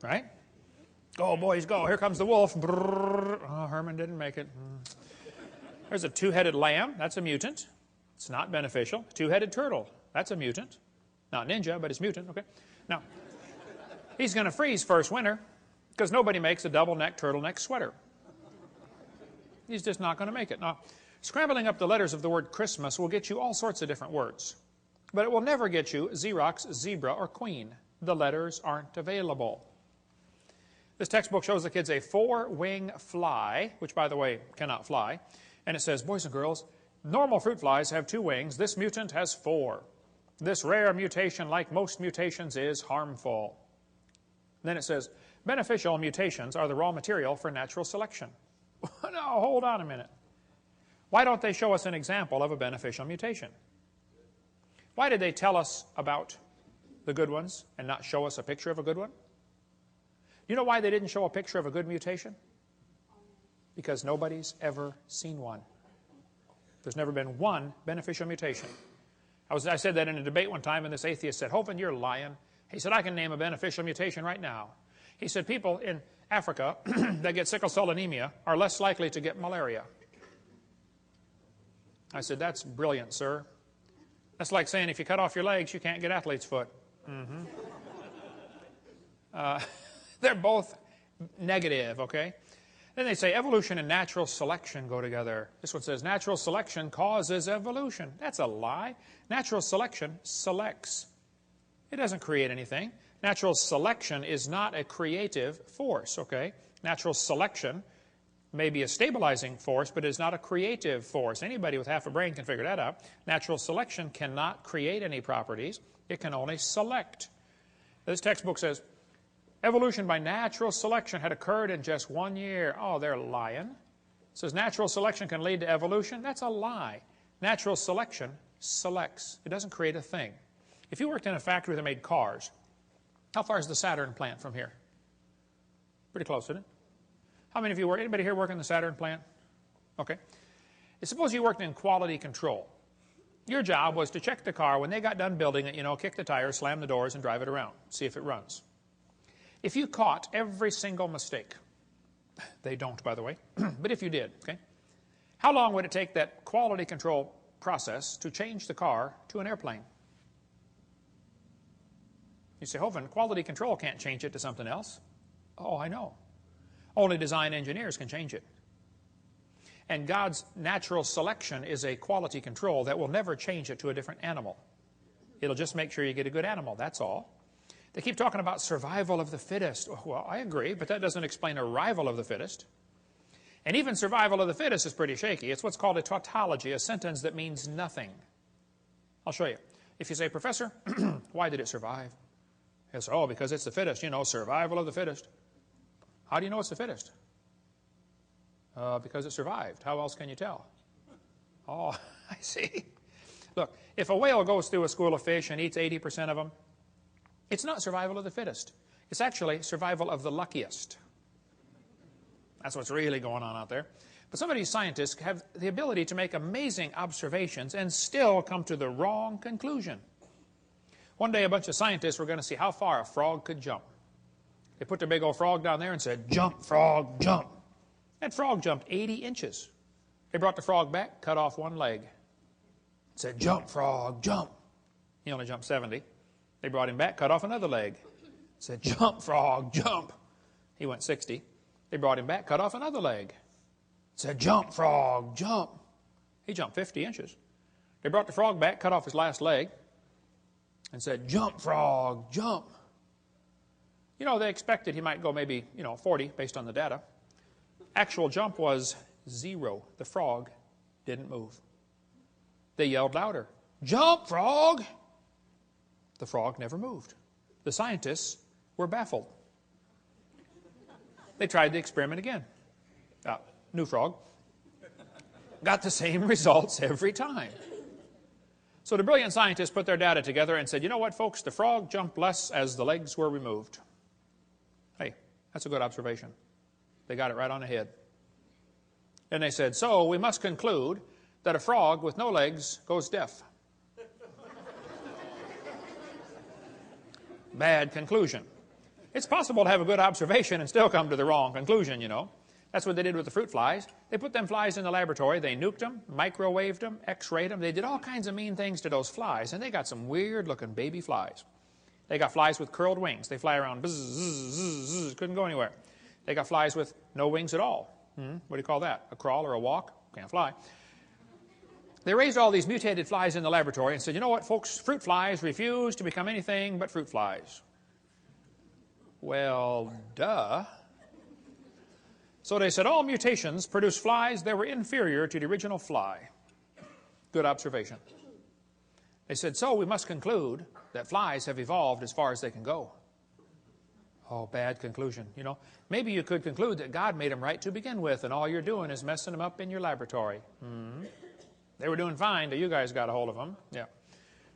right? Go, boys, go. Here comes the wolf. Brrr. Oh, Herman didn't make it. There's a two-headed lamb. That's a mutant. It's not beneficial. Two-headed turtle. That's a mutant. Not ninja, but it's mutant. Okay. Now, he's going to freeze first winter because nobody makes a double-neck turtleneck sweater. He's just not going to make it. Now, scrambling up the letters of the word Christmas will get you all sorts of different words. But it will never get you Xerox, zebra, or queen. The letters aren't available. This textbook shows the kids a four-wing fly, which, by the way, cannot fly. And it says, boys and girls, normal fruit flies have 2 wings. This mutant has 4. This rare mutation, like most mutations, is harmful. Then it says, beneficial mutations are the raw material for natural selection. Now, hold on a minute. Why don't they show us an example of a beneficial mutation? Why did they tell us about the good ones and not show us a picture of a good one? You know why they didn't show a picture of a good mutation? Because nobody's ever seen one. There's never been one beneficial mutation. I said that in a debate one time, and this atheist said, Hovind, you're lying. He said, I can name a beneficial mutation right now. He said, people in Africa that get sickle cell anemia are less likely to get malaria. I said, that's brilliant, sir. That's like saying if you cut off your legs, you can't get athlete's foot. They're both negative, okay? Then they say evolution and natural selection go together. This one says natural selection causes evolution. That's a lie. Natural selection selects. It doesn't create anything. Natural selection is not a creative force, okay? Natural selection may be a stabilizing force, but it is not a creative force. Anybody with half a brain can figure that out. Natural selection cannot create any properties. It can only select. This textbook says, evolution by natural selection had occurred in just 1 year. Oh, they're lying. It says natural selection can lead to evolution. That's a lie. Natural selection selects. It doesn't create a thing. If you worked in a factory that made cars, how far is the Saturn plant from here? Pretty close, isn't it? How many of you work? Anybody here work in the Saturn plant? Okay. Suppose you worked in quality control. Your job was to check the car when they got done building it, kick the tires, slam the doors, and drive it around. See if it runs. If you caught every single mistake, they don't, by the way, but if you did, okay, how long would it take that quality control process to change the car to an airplane? You say, Hovind, quality control can't change it to something else. Oh, I know. Only design engineers can change it. And God's natural selection is a quality control that will never change it to a different animal. It'll just make sure you get a good animal, that's all. They keep talking about survival of the fittest. Well, I agree, but that doesn't explain arrival of the fittest. And even survival of the fittest is pretty shaky. It's what's called a tautology, a sentence that means nothing. I'll show you. If you say, Professor, why did it survive? He'll say, oh, because it's the fittest. Survival of the fittest. How do you know it's the fittest? Because it survived. How else can you tell? Oh, I see. Look, if a whale goes through a school of fish and eats 80% of them, it's not survival of the fittest. It's actually survival of the luckiest. That's what's really going on out there. But some of these scientists have the ability to make amazing observations and still come to the wrong conclusion. One day a bunch of scientists were going to see how far a frog could jump. They put the big old frog down there and said, jump, frog, jump. That frog jumped 80 inches. They brought the frog back, cut off one leg. Said, jump, frog, jump. He only jumped 70. They brought him back, cut off another leg. Said, jump, frog, jump. He went 60. They brought him back, cut off another leg. Said, jump, frog, jump. He jumped 50 inches. They brought the frog back, cut off his last leg, and said, jump, frog, jump. They expected he might go maybe, 40 based on the data. Actual jump was 0. The frog didn't move. They yelled louder, jump, frog. The frog never moved. The scientists were baffled. They tried the experiment again. New frog. Got the same results every time. So the brilliant scientists put their data together and said, you know what, folks, the frog jumped less as the legs were removed. Hey, that's a good observation. They got it right on the head. Then they said, so we must conclude that a frog with no legs goes deaf. Bad conclusion. It's possible to have a good observation and still come to the wrong conclusion, you know. That's what they did with the fruit flies. They put them flies in the laboratory. They nuked them, microwaved them, x-rayed them. They did all kinds of mean things to those flies, and they got some weird-looking baby flies. They got flies with curled wings. They fly around, buzz, zzz, zzz, zzz, couldn't go anywhere. They got flies with no wings at all. What do you call that? A crawl or a walk? Can't fly. They raised all these mutated flies in the laboratory and said, you know what, folks, fruit flies refuse to become anything but fruit flies. Well, duh. So they said all mutations produce flies that were inferior to the original fly. Good observation. They said, so we must conclude that flies have evolved as far as they can go. Oh, bad conclusion. You know, maybe you could conclude that God made them right to begin with, and all you're doing is messing them up in your laboratory. They were doing fine till you guys got a hold of them. Yeah.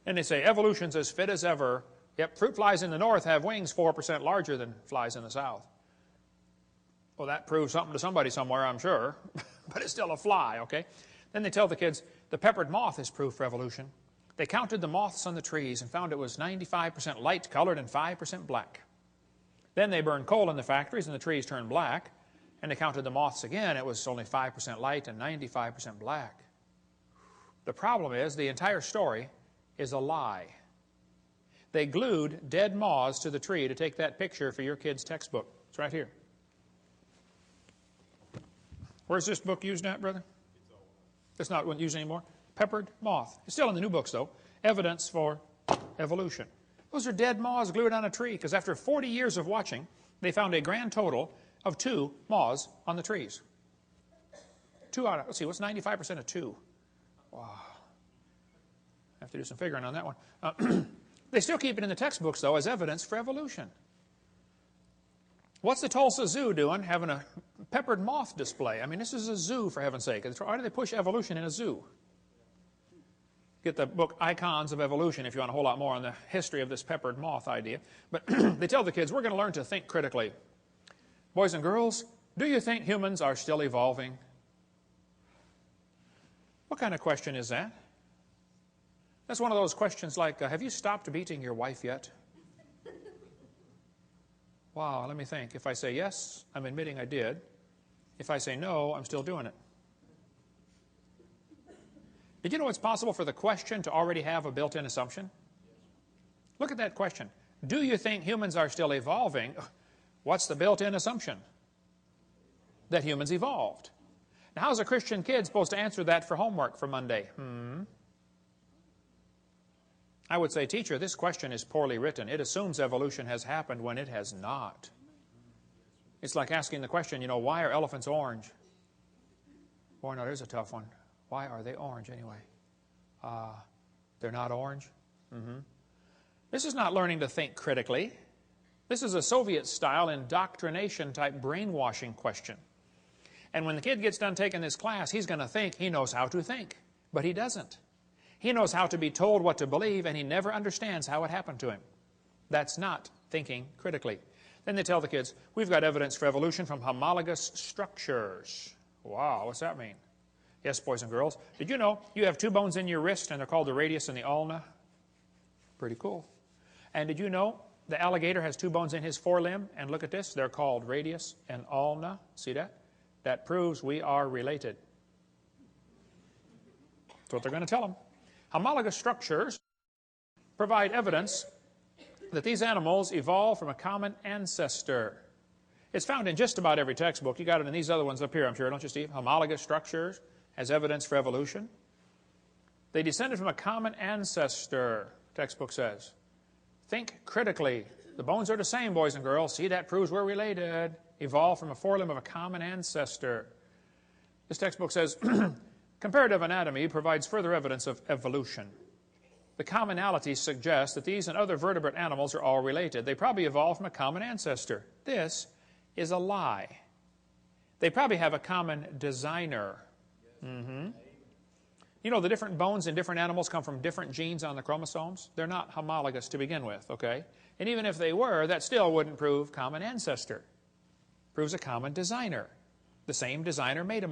And they say evolution's as fit as ever. Yep, fruit flies in the north have wings 4% larger than flies in the south. Well, that proves something to somebody somewhere, I'm sure. But it's still a fly, okay? Then they tell the kids, the peppered moth is proof for evolution. They counted the moths on the trees and found it was 95% light colored and 5% black. Then they burned coal in the factories and the trees turned black. And they counted the moths again. It was only 5% light and 95% black. The problem is the entire story is a lie. They glued dead moths to the tree to take that picture for your kid's textbook. It's right here. Where's this book used at, brother? It's not used anymore. Peppered moth. It's still in the new books, though. Evidence for evolution. Those are dead moths glued on a tree because after 40 years of watching, they found a grand total of 2 moths on the trees. 2 out of, let's see, what's 95% of 2? Wow. I have to do some figuring on that one. They still keep it in the textbooks, though, as evidence for evolution. What's the Tulsa Zoo doing, having a peppered moth display? I mean, this is a zoo, for heaven's sake. Why do they push evolution in a zoo? Get the book Icons of Evolution if you want a whole lot more on the history of this peppered moth idea. But they tell the kids, we're going to learn to think critically. Boys and girls, do you think humans are still evolving? What kind of question is that? That's one of those questions like, have you stopped beating your wife yet? Wow, let me think. If I say yes, I'm admitting I did. If I say no, I'm still doing it. Did you know it's possible for the question to already have a built-in assumption? Look at that question. Do you think humans are still evolving? What's the built-in assumption? That humans evolved. Now, how's a Christian kid supposed to answer that for homework for Monday? I would say, teacher, this question is poorly written. It assumes evolution has happened when it has not. It's like asking the question, you know, why are elephants orange? Boy, no, there's a tough one. Why are they orange anyway? They're not orange? This is not learning to think critically. This is a Soviet-style indoctrination-type brainwashing question. And when the kid gets done taking this class, he's going to think he knows how to think. But he doesn't. He knows how to be told what to believe, and he never understands how it happened to him. That's not thinking critically. Then they tell the kids, we've got evidence for evolution from homologous structures. Wow, what's that mean? Yes, boys and girls. Did you know you have 2 bones in your wrist, and they're called the radius and the ulna? Pretty cool. And did you know the alligator has 2 bones in his forelimb? And look at this. They're called radius and ulna. See that? That proves we are related. That's what they're going to tell them. Homologous structures provide evidence that these animals evolved from a common ancestor. It's found in just about every textbook. You got it in these other ones up here, I'm sure, don't you, Steve? Homologous structures as evidence for evolution. They descended from a common ancestor, textbook says. Think critically. The bones are the same, boys and girls. See, that proves we're related. Evolved from a forelimb of a common ancestor. This textbook says, comparative anatomy provides further evidence of evolution. The commonalities suggest that these and other vertebrate animals are all related. They probably evolved from a common ancestor. This is a lie. They probably have a common designer. You know, the different bones in different animals come from different genes on the chromosomes. They're not homologous to begin with, okay? And even if they were, that still wouldn't prove common ancestor. Proves a common designer. The same designer made them all.